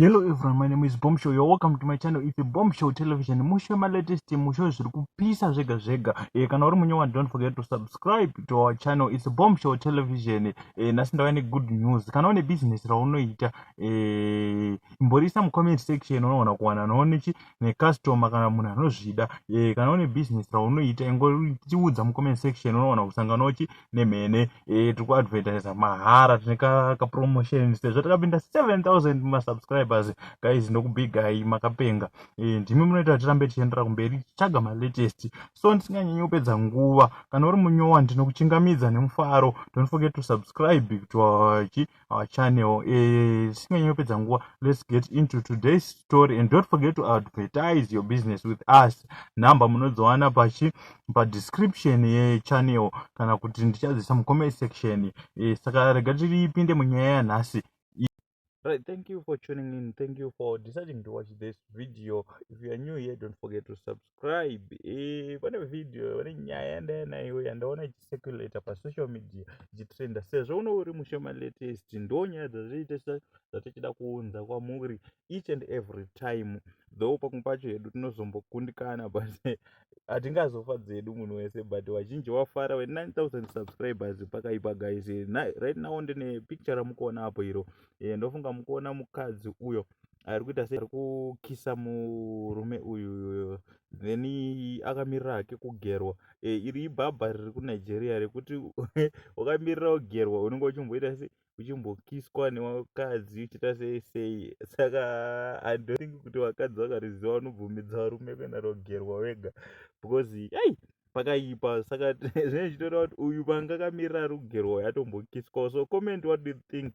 Hello everyone, my name is Bombshow. You're welcome to my channel. It's a Bombshow Television. Musho my latest musho zviri kupisa zvega zvega. Kana uri munyowa, don't forget to subscribe to our channel. It's a Bombshow Television. Nhasi ndauya ne good news. Kana une business raunoita, imborisa mu comment section unoona kuwana nonechi ne customer kana munhu anozvida. Kana une business raunoita ingoriudza mu comment section unoona kusanganochi nemhene. Tiri ku advertise mahara, tine ka promotion sezvo takapinda 7000 ma subscribers. Guys, ndokubigai makapenga. Ndimi munoita tirambe tichiendera kumberi tichaga ma latest. So ndisinganyanyi kupedza nguva, kana uri munyowa ndinokuchingamidza nemufaro. Don't forget to subscribe to our channel. Ndisinganyanyi kupedza nguva, let's get into today's story, and don't forget to advertise your business with us. Number munozowana pa description ye channel kana kuti ndichadzisa mu comment section. Saka rega tipinde munyaya yanhasi. Right, thank you for tuning in. Thank you for deciding to watch this video. If you are new here, don't forget to subscribe. Pane video, pane nyaya ndanayo yandaona ichicirculate pa social media ichitrenda. Sezvo uno uri mushoma latest, ndo nyaya dzatichida kuunza kwamuri each and every time. Though pamwe pacho hedu tinozombokundikana, but hatingazofa dzedu munhu wese, but wazhinji wafara we 9000 subscribers pakaipa guys. Right now ndine picture ramukuona apo iro. Ndofunga mukuona mukadzi uyo ari kuita sei ari kukisa murume uyu, then akamirira hake kugerwa. Iri ibhabha riri kuNigeria rekuti wakamirira kugerwa unenge uchimboita sei, uchimbokiswa nevakadzi uchiita sei. Saka handothingi kuti vakadzi vakariziva vanobvumidza varume kuenda kugerwa vega, because pakaipa. Saka zvinenge zvichitoda kuti uyu panga akamirira ari kugerwa yatombokiswa. So comment what do you think?